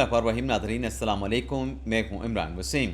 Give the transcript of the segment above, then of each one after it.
रहीम नाज़रीन अस्सलाम वालेकुम, मैं हूँ इमरान वसीम।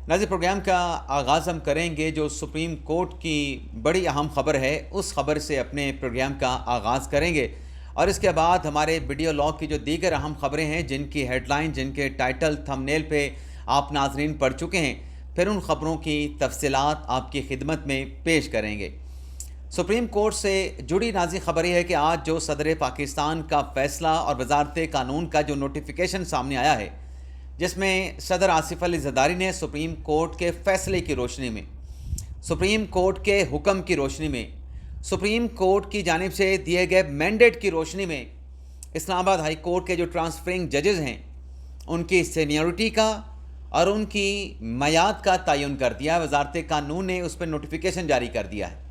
नाज़रीन, प्रोग्राम का आगाज़ हम करेंगे जो सुप्रीम कोर्ट की बड़ी अहम ख़बर है, उस ख़बर से अपने प्रोग्राम का आगाज़ करेंगे और इसके बाद हमारे वीडियो लॉग की जो दीगर अहम ख़बरें हैं, जिनकी हेडलाइन, जिनके टाइटल थंबनेल पे आप नाज़रीन पढ़ चुके हैं, फिर उन ख़बरों की तफसीलात आपकी खिदमत में पेश करेंगे। सुप्रीम कोर्ट से जुड़ी नाज़रीन ख़बर यह है कि आज जो सदर पाकिस्तान का फ़ैसला और वज़ारत कानून का जो नोटिफिकेशन सामने आया है, जिसमें सदर आसिफ अली ज़रदारी ने सुप्रीम कोर्ट के फ़ैसले की रोशनी में, सुप्रीम कोर्ट के हुक्म की रोशनी में, सुप्रीम कोर्ट की जानिब से दिए गए मैंडेट की रोशनी में इस्लामाबाद हाई कोर्ट के जो ट्रांसफरिंग जजेज़ हैं, उनकी सीनियरिटी का और उनकी मयाद का तयन कर दिया। वज़ारत कानून ने उस पर नोटिफिकेशन जारी कर दिया है।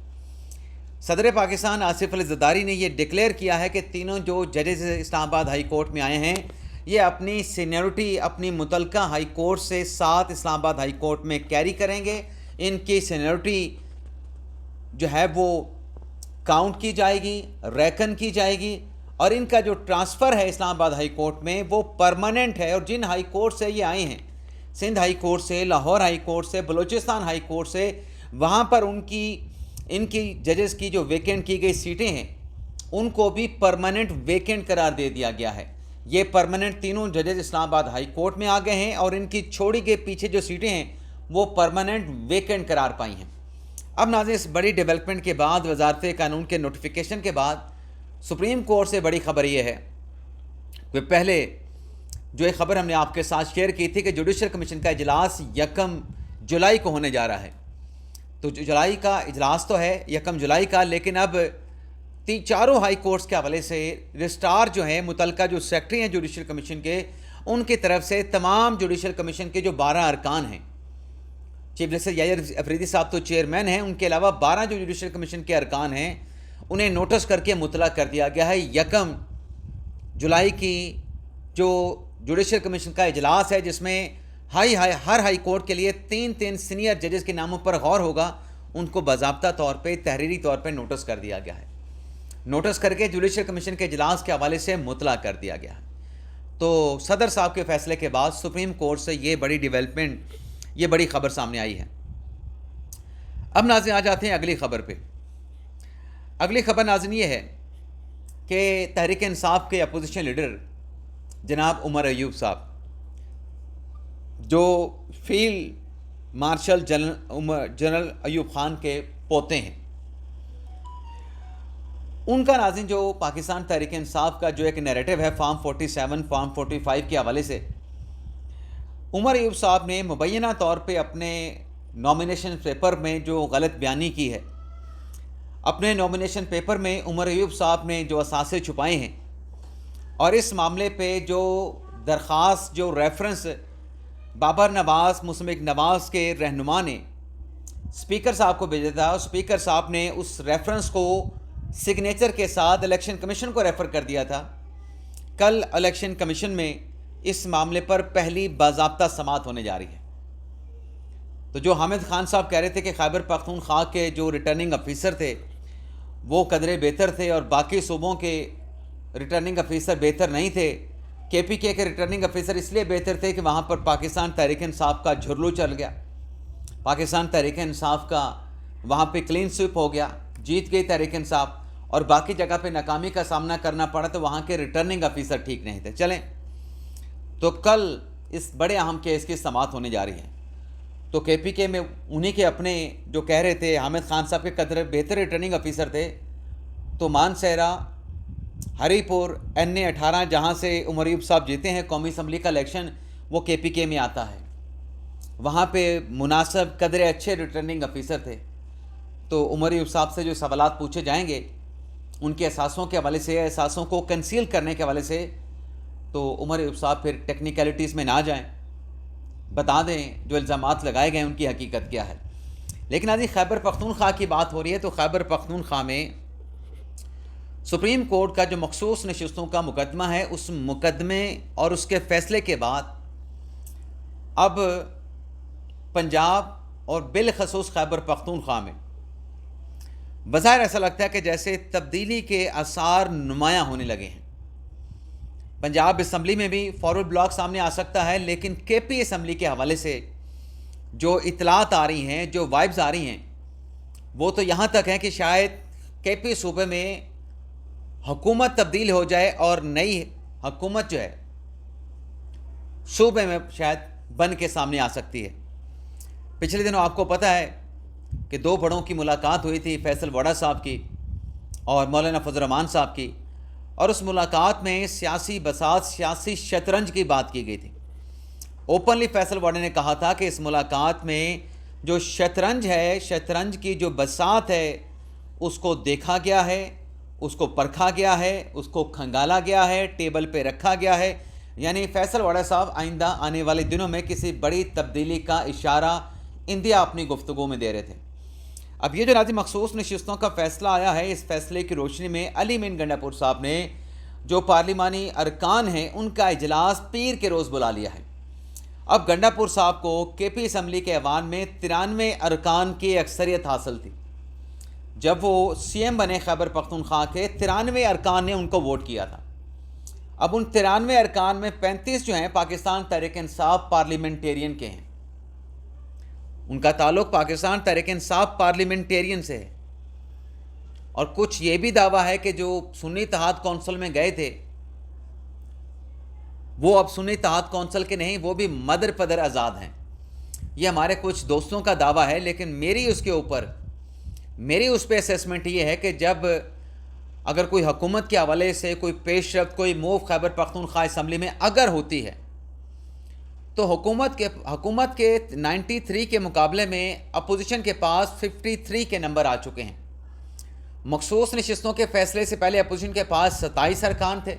सदर पाकिस्तान आसिफ अली ज़रदारी ने यह डिक्लेयर किया है कि तीनों जो जजेस इस्लामाबाद हाई कोर्ट में आए हैं, ये अपनी सीनियरिटी अपनी मुतलका हाई कोर्ट से साथ इस्लामाबाद हाई कोर्ट में कैरी करेंगे। इनकी सीनियरिटी जो है वो काउंट की जाएगी, रेकन की जाएगी और इनका जो ट्रांसफ़र है इस्लामाबाद हाई कोर्ट में वो परमानेंट है। और जिन हाई कोर्ट से ये आए हैं, सिंध हाई कोर्ट से, लाहौर हाई कोर्ट से, बलूचिस्तान हाई कोर्ट से, वहाँ पर इनकी जजेस की जो वेकेंट की गई सीटें हैं, उनको भी परमानेंट वेकेंट करार दे दिया गया है। ये परमानेंट तीनों जजेस इस्लामाबाद हाई कोर्ट में आ गए हैं और इनकी छोड़ी के पीछे जो सीटें हैं वो परमानेंट वेकेंट करार पाई हैं। अब नाज़रीन, इस बड़ी डेवलपमेंट के बाद, वज़ारत कानून के नोटिफिकेशन के बाद, सुप्रीम कोर्ट से बड़ी खबर ये है कि पहले जो एक ख़बर हमने आपके साथ शेयर की थी कि जुडिशल कमीशन का इजलास 1 जुलाई को होने जा रहा है। तो जुलाई का इजलास तो है 1 जुलाई का, लेकिन अब चारों हाई कोर्ट्स के हवाले से रजिस्ट्रार जो हैं, मुतलका जो सेक्रेटरी हैं जुडिशल कमीशन के, उनकी तरफ से तमाम जुडिशल कमीशन के जो 12 अरकान हैं, चीफ जस्टिस याहिर अफरीदी साहब तो चेयरमैन हैं, उनके अलावा 12 जो जुडिशल कमीशन के अरकान हैं, उन्हें नोटिस करके मुतला कर दिया गया है। 1 जुलाई की जो जुडिशल कमीशन का इजलास है, जिसमें हर हाई कोर्ट के लिए 3 सीनियर जजेस के नामों पर गौर होगा, उनको बाज़ाब्ता तौर पे, तहरीरी तौर पे नोटिस कर दिया गया है। नोटिस करके जुडिशल कमीशन के इजलास के हवाले से मुतला कर दिया गया है। तो सदर साहब के फ़ैसले के बाद सुप्रीम कोर्ट से ये बड़ी डेवलपमेंट, ये बड़ी ख़बर सामने आई है। अब नाज़रीन आ जाते हैं अगली ख़बर पे। अगली ख़बर नाज़रीन ये है कि तहरीक इंसाफ के अपोजिशन लीडर जनाब उमर अयूब साहब, जो field marshal general Ayub Khan के पोते हैं, उनका नाज़रीन जो पाकिस्तान तहरीक इंसाफ का जो एक नैरेटिव है फॉर्म 47, फॉर्म 45 के हवाले से, उमर अयूब साहब ने मुबैना तौर पे अपने नॉमिनेशन पेपर में जो गलत बयानी की है, अपने नॉमिनेशन पेपर में उमर अयूब साहब ने जो असासे छुपाए हैं और इस मामले पे जो दरख्वास्त, जो रेफरेंस बाबर नवाज़, मुस्लिम नवाज़ के रहनुमा ने स्पीकर साहब को भेजा था, स्पीकर साहब ने उस रेफरेंस को सिग्नेचर के साथ इलेक्शन कमीशन को रेफ़र कर दिया था। कल इलेक्शन कमीशन में इस मामले पर पहली बाज़ाब्ता समाअत होने जा रही है। तो जो हामिद खान साहब कह रहे थे कि खैबर पख्तूनख्वा के जो रिटर्निंग अफीसर थे वो कदरे बेहतर थे और बाकी सूबों के रिटर्निंग अफीसर बेहतर नहीं थे, KPK के रिटर्निंग अफीसर इसलिए बेहतर थे कि वहाँ पर पाकिस्तान तहरीक इंसाफ का झुरलू चल गया, पाकिस्तान तहरीक इंसाफ का वहाँ पे क्लीन स्वीप हो गया, जीत गई तहरीक इंसाफ, और बाकी जगह पे नाकामी का सामना करना पड़ा तो वहाँ के रिटर्निंग अफीसर ठीक नहीं थे। चलें, तो कल इस बड़े अहम केस की समाअत होने जा रही है। तो KPK में उन्हीं के अपने जो कह रहे थे हामिद खान साहब के कदर बेहतर रिटर्निंग अफीसर थे, तो मानसहरा, हरीपुर, NA 18 जहाँ से उमर अयूब साहब जीते हैं कौमी असम्बली का इलेक्शन, वो KPK में आता है। वहाँ पे मुनासिब कदरे अच्छे रिटर्निंग अफीसर थे। तो उमर अयूब साहब से जो सवालात पूछे जाएंगे उनके एहसासों के हवाले से, एहसासों को कंसील करने के हवाले से, तो उमर अयूब साहब फिर टेक्निकलिटीज़ में ना जाएं, बता दें जो इल्ज़ामात लगाए गए उनकी हकीकत क्या है। लेकिन आज खैबर पख्तूनख्वा की बात हो रही है, तो खैबर पख्तूनख्वा में सुप्रीम कोर्ट का जो मखसूस नशिस्तों का मुकदमा है, उस मुकदमे और उसके फ़ैसले के बाद अब पंजाब और बिलखसूस खैबर पख्तूनख्वा में बज़ाहिर ऐसा लगता है कि जैसे तब्दीली के आसार नुमायाँ होने लगे हैं। पंजाब असम्बली में भी फॉरवर्ड ब्लॉक सामने आ सकता है, लेकिन केपी असम्बली के हवाले से जो इतलात आ रही हैं, जो वाइब्स आ रही हैं, वो तो यहाँ तक है कि शायद केपी सूबे में हुकूमत तब्दील हो जाए और नई हुकूमत जो है सूबे में शायद बन के सामने आ सकती है। पिछले दिनों आपको पता है कि दो बड़ों की मुलाकात हुई थी, फैसल वड़ा साहब की और मौलाना फजल रहमान साहब की, और उस मुलाकात में सियासी बसात, सियासी शतरंज की बात की गई थी। ओपनली फैसल वड़ा ने कहा था कि इस मुलाकात में जो शतरंज है, शतरंज की जो बसात है, उसको देखा गया है, उसको परखा गया है, उसको खंगाला गया है, टेबल पे रखा गया है। यानी फैसल वड़ा साहब आइंदा आने वाले दिनों में किसी बड़ी तब्दीली का इशारा इंडिया अपनी गुफ्तगू में दे रहे थे। अब ये जो नाज़रीन मखसूस नशिस्तों का फ़ैसला आया है, इस फैसले की रोशनी में अली मीन गंडापुर साहब ने जो पार्लिमानी अरकान हैं उनका इजलास पीर के रोज़ बुला लिया है। अब गंडापुर साहब को केपी असम्बली के ऐवान में 93 अरकान की अक्सरियत हासिल थी। जब वो सीएम बने खैबर पख्तूनख्वा के, 93 अरकान ने उनको वोट किया था। अब उन 93 अरकान में 35 जो हैं पाकिस्तान तहरीक इंसाफ पार्लियामेंटेरियन के हैं, उनका ताल्लुक़ पाकिस्तान तहरीक इंसाफ पार्लियामेंटेरियन से है। और कुछ ये भी दावा है कि जो सुन्नी इत्तेहाद कौंसिल में गए थे वो अब सुन्नी इत्तेहाद कौंसिल के नहीं, वो भी मदर पदर आज़ाद हैं। ये हमारे कुछ दोस्तों का दावा है, लेकिन मेरी उस पर असेसमेंट ये है कि जब अगर कोई हुकूमत के हवाले से कोई पेशरफ्त, कोई मूव खैबर पख्तूनख्वा असम्बली में अगर होती है, तो हुकूमत के 93 के मुकाबले में अपोजिशन के पास 53 के नंबर आ चुके हैं। मखसूस नशिस्तों के फ़ैसले से पहले अपोजिशन के पास 27 अरकान थे।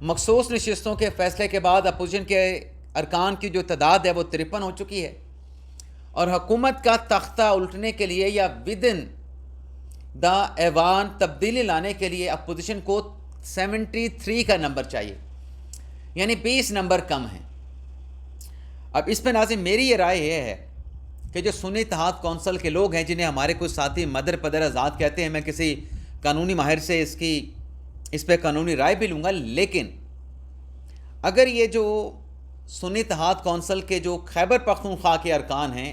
मखसूस नशिस्तों के फ़ैसले के बाद अपोजिशन के अरकान की जो तादाद है वो 53 हो चुकी है। और हुकूमत का तख्ता उल्टने के लिए या विदिन द ऐवान तब्दीली लाने के लिए अपोजिशन को 73 का नंबर चाहिए, यानी 20 नंबर कम है। अब इस पर नाज़रीन मेरी ये राय ये है कि जो सुन्नी इत्तेहाद कौंसिल के लोग हैं, जिन्हें हमारे कुछ साथी मदर पदर आज़ाद कहते हैं, मैं किसी कानूनी माहिर से इस पर कानूनी राय भी लूँगा, लेकिन अगर ये जो सुन्नी इत्तेहाद कौंसिल के जो खैबर पख्तूनख्वा के अरकान हैं,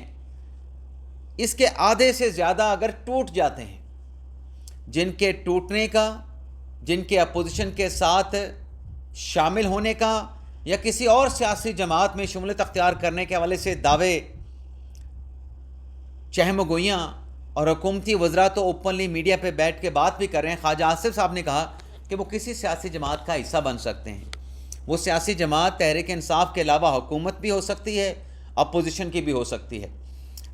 इसके आधे से ज़्यादा अगर टूट जाते हैं, जिनके टूटने का, जिनके अपोजिशन के साथ शामिल होने का या किसी और सियासी जमात में शमूलियत अख्तियार करने के हवाले से दावे, चहमगोइयाँ, और हुकूमती वज़रा तो ओपनली मीडिया पे बैठ के बात भी कर रहे हैं। ख्वाजा आसिफ साहब ने कहा कि वो किसी सियासी जमात का हिस्सा बन सकते हैं। वो सियासी जमात तहरीक इंसाफ के अलावा हुकूमत भी हो सकती है, अपोजिशन की भी हो सकती है।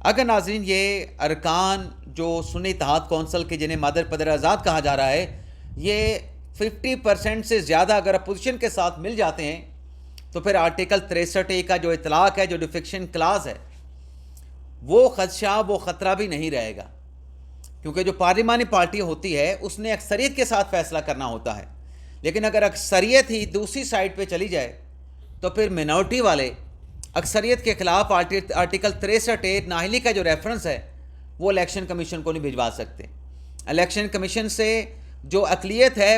अगर नाज़रीन ये अरकान जो सुन्नी इत्तेहाद कौंसिल के, जिन्हें मदर पदर आज़ाद कहा जा रहा है, ये 50% से ज़्यादा अगर अपोजिशन के साथ मिल जाते हैं, तो फिर आर्टिकल 63A का जो इतलाक़ है, जो डिफिक्शन क्लास है, वो ख़दशा, वो ख़तरा भी नहीं रहेगा। क्योंकि जो पार्लिमानी पार्टी होती है उसने अक्सरियत के साथ फ़ैसला करना होता है, लेकिन अगर अक्सरियत ही दूसरी साइड पे चली जाए तो फिर मिनॉरिटी वाले अक्सरियत के ख़िलाफ़ आर्टिकल 63A नाहली का जो रेफरेंस है वो इलेक्शन कमीशन को नहीं भिजवा सकते। इलेक्शन कमीशन से जो अक़लियत है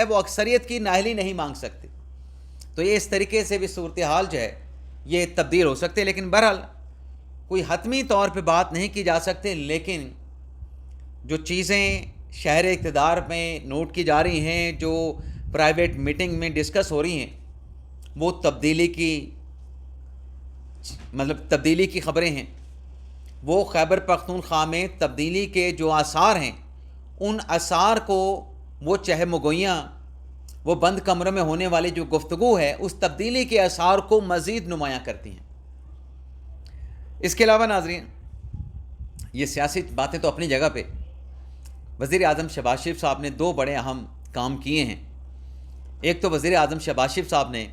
वो अक्सरियत की नाहली नहीं मांग सकती। तो ये इस तरीके से भी सूरत हाल जो है ये तब्दील हो सकते हैं। लेकिन बहरहाल कोई हतमी तौर पे बात नहीं की जा सकती, लेकिन जो चीज़ें शहर इक़्तिदार में नोट की जा रही हैं, जो प्राइवेट मीटिंग में डिस्कस हो रही हैं, वो तब्दीली की ख़बरें हैं। वो खैबर पख्तूनख्वा में तब्दीली के जो आसार हैं, उन आसार को वो चहमगोइयाँ, वो बंद कमरे में होने वाली जो गुफ्तगू है, उस तब्दीली के आसार को मज़ीद नुमायाँ करती हैं। इसके अलावा नाज़रीन, ये सियासी बातें तो अपनी जगह पे, वज़ीर आज़म शहबाज शरीफ साहब ने दो बड़े अहम काम किए हैं। एक तो वज़ीर आज़म शहबाज शरीफ साहब ने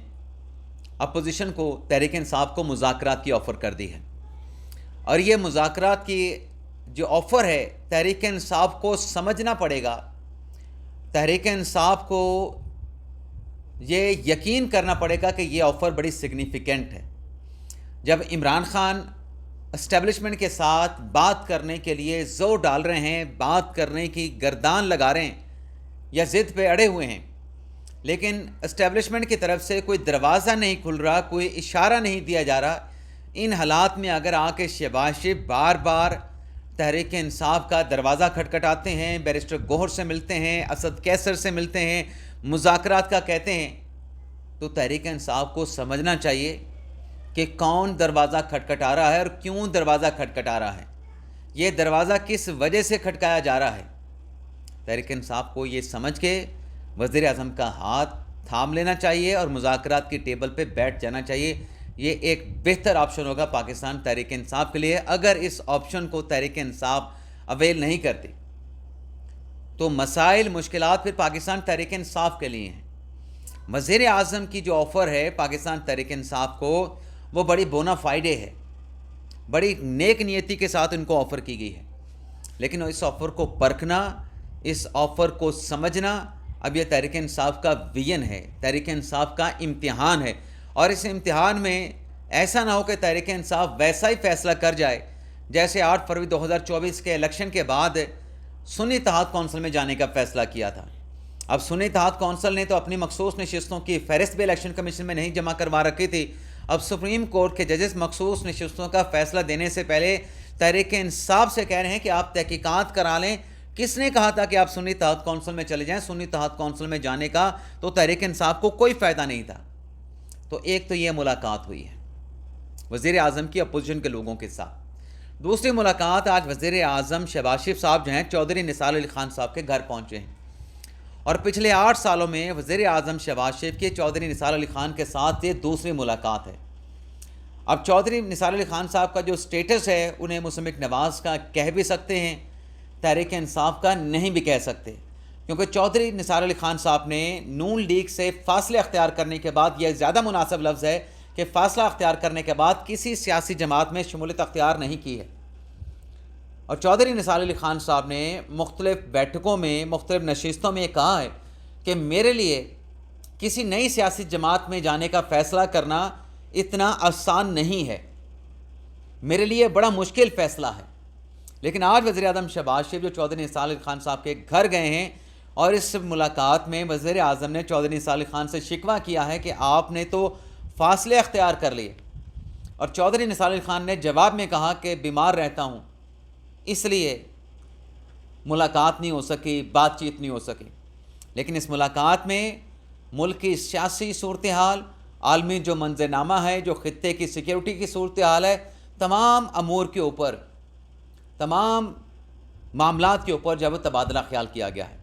अपोजिशन को, तहरीक इंसाफ को मुज़ाकरात की ऑफ़र कर दी है, और ये मुज़ाकरात की जो ऑफ़र है, तहरीक इंसाफ को समझना पड़ेगा, तहरीक इंसाफ को ये यकीन करना पड़ेगा कि ये ऑफ़र बड़ी सिग्निफिकेंट है। जब इमरान खान एस्टेब्लिशमेंट के साथ बात करने के लिए ज़ोर डाल रहे हैं, बात करने की गर्दान लगा रहे हैं या ज़िद पे अड़े हुए हैं, لیکن اسٹیبلشمنٹ کی طرف سے کوئی دروازہ نہیں کھل رہا، کوئی اشارہ نہیں دیا جا رہا۔ ان حالات میں اگر آ کے شہباز شریف بار بار تحریک انصاف کا دروازہ کھٹکھٹاتے ہیں، بیرسٹر گوہر سے ملتے ہیں، اسد کیسر سے ملتے ہیں، مذاکرات کا کہتے ہیں، تو تحریک انصاف کو سمجھنا چاہیے کہ کون دروازہ کھٹکھٹا رہا ہے اور کیوں دروازہ کھٹکھٹا رہا ہے، یہ دروازہ کس وجہ سے کھٹکایا جا رہا ہے۔ تحریک انصاف کو یہ سمجھ کے وزیر اعظم کا ہاتھ تھام لینا چاہیے اور مذاکرات کی ٹیبل پہ بیٹھ جانا چاہیے۔ یہ ایک بہتر آپشن ہوگا پاکستان تحریک انصاف کے لیے۔ اگر اس آپشن کو تحریک انصاف اویل نہیں کرتی تو مسائل، مشکلات پھر پاکستان تحریک انصاف کے لیے ہیں۔ وزیر اعظم کی جو آفر ہے پاکستان تحریک انصاف کو، وہ بڑی بونا فائیڈے ہے، بڑی نیک نیتی کے ساتھ ان کو آفر کی گئی ہے، لیکن اس آفر کو پرکھنا، اس آفر کو سمجھنا، اب یہ تحریک انصاف کا ویژن ہے، تحریک انصاف کا امتحان ہے، اور اس امتحان میں ایسا نہ ہو کہ تحریک انصاف ویسا ہی فیصلہ کر جائے جیسے 8 فروری 2024 کے الیکشن کے بعد سنی اتحاد کونسل میں جانے کا فیصلہ کیا تھا۔ اب سنی اتحاد کونسل نے تو اپنی مخصوص نشستوں کی فہرست بھی الیکشن کمیشن میں نہیں جمع کروا رکھی تھی۔ اب سپریم کورٹ کے ججز مخصوص نشستوں کا فیصلہ دینے سے پہلے تحریک انصاف سے کہہ رہے ہیں کہ آپ تحقیقات کرا لیں، کس نے کہا تھا کہ آپ سنی اتحاد کونسل میں چلے جائیں؟ سنی اتحاد کونسل میں جانے کا تو تحریک انصاف کو کوئی فائدہ نہیں تھا۔ تو ایک تو یہ ملاقات ہوئی ہے وزیر اعظم کی اپوزیشن کے لوگوں کے ساتھ۔ دوسری ملاقات آج وزیر اعظم شہباز شریف صاحب جو ہیں چودھری نثار علی خان صاحب کے گھر پہنچے ہیں، اور پچھلے 8 سالوں میں وزیر اعظم شہباز شریف کی چودھری نثار علی خان کے ساتھ یہ دوسری ملاقات ہے۔ اب چودھری نثار علی خان صاحب کا جو سٹیٹس ہے، انہیں مسلم نواز کا کہہ بھی سکتے ہیں، تحریک انصاف کا نہیں بھی کہہ سکتے، کیونکہ چودھری نثار علی خان صاحب نے نون لیگ سے فاصلے اختیار کرنے کے بعد، یہ زیادہ مناسب لفظ ہے کہ فاصلہ اختیار کرنے کے بعد کسی سیاسی جماعت میں شمولیت اختیار نہیں کی ہے۔ اور چودھری نثار علی خان صاحب نے مختلف بیٹھکوں میں، مختلف نشستوں میں یہ کہا ہے کہ میرے لیے کسی نئی سیاسی جماعت میں جانے کا فیصلہ کرنا اتنا آسان نہیں ہے، میرے لیے بڑا مشکل فیصلہ ہے۔ لیکن آج وزیر اعظم شہباز شریف جو چودھری نثار علی خان صاحب کے گھر گئے ہیں، اور اس ملاقات میں وزیر اعظم نے چودھری نثار علی خان سے شکوہ کیا ہے کہ آپ نے تو فاصلے اختیار کر لیے، اور چودھری نثار علی خان نے جواب میں کہا کہ بیمار رہتا ہوں، اس لیے ملاقات نہیں ہو سکی، بات چیت نہیں ہو سکی۔ لیکن اس ملاقات میں ملک کی سیاسی صورتحال، عالمی جو منظرنامہ ہے، جو خطے کی سیکیورٹی کی صورتحال ہے، تمام امور کے اوپر، تمام معاملات کے اوپر جب تبادلہ خیال کیا گیا ہے۔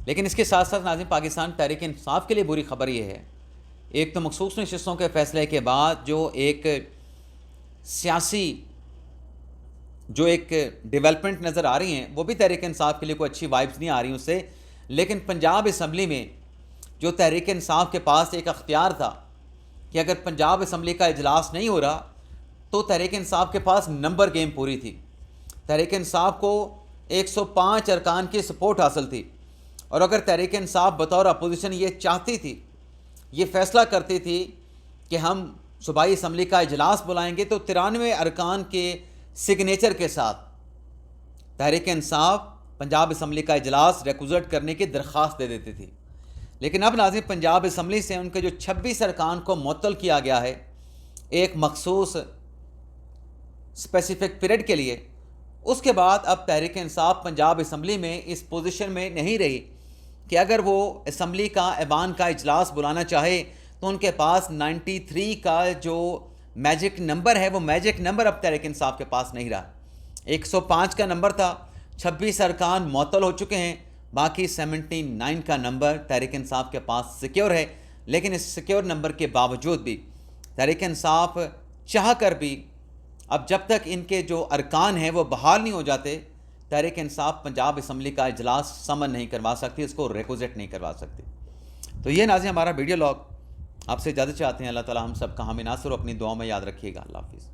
لیکن اس کے ساتھ ساتھ ناظرین، پاکستان تحریک انصاف کے لیے بری خبر یہ ہے، ایک تو مخصوص نشستوں کے فیصلے کے بعد جو ایک سیاسی جو ایک ڈیولپمنٹ نظر آ رہی ہیں، وہ بھی تحریک انصاف کے لیے کوئی اچھی وائبز نہیں آ رہی اس سے۔ لیکن پنجاب اسمبلی میں جو تحریک انصاف کے پاس ایک اختیار تھا کہ اگر پنجاب اسمبلی کا اجلاس نہیں ہو رہا تو تحریک انصاف کے پاس نمبر گیم پوری تھی، تحریک انصاف کو 105 ارکان کی سپورٹ حاصل تھی، اور اگر تحریک انصاف بطور اپوزیشن یہ چاہتی تھی، یہ فیصلہ کرتی تھی کہ ہم صوبائی اسمبلی کا اجلاس بلائیں گے، تو 93 ارکان کے سگنیچر کے ساتھ تحریک انصاف پنجاب اسمبلی کا اجلاس ریکوزٹ کرنے کی درخواست دے دیتی تھی۔ لیکن اب ناظرین، پنجاب اسمبلی سے ان کے جو 26 ارکان کو معطل کیا گیا ہے ایک مخصوص اسپیسیفک پیریڈ کے لیے، اس کے بعد اب تحریک انصاف پنجاب اسمبلی میں اس پوزیشن میں نہیں رہی کہ اگر وہ اسمبلی کا ایوان کا اجلاس بلانا چاہے تو ان کے پاس 93 کا جو میجک نمبر ہے، وہ میجک نمبر اب تحریک انصاف کے پاس نہیں رہا۔ 105 کا نمبر تھا، 26 ارکان معطل ہو چکے ہیں، باقی 79 کا نمبر تحریک انصاف کے پاس سیکیور ہے۔ لیکن اس سیکیور نمبر کے باوجود بھی تحریک انصاف چاہ کر بھی اب جب تک ان کے جو ارکان ہیں وہ بحال نہیں ہو جاتے، تحریک انصاف پنجاب اسمبلی کا اجلاس سمن نہیں کروا سکتی، اس کو ریکوزٹ نہیں کروا سکتی۔ تو یہ ناظرین ہمارا ویڈیو لاگ، آپ سے اجازت چاہتے ہیں۔ اللہ تعالی ہم سب کا حامی ناصر، اپنی دعاؤں میں یاد رکھیے گا۔ اللہ حافظ۔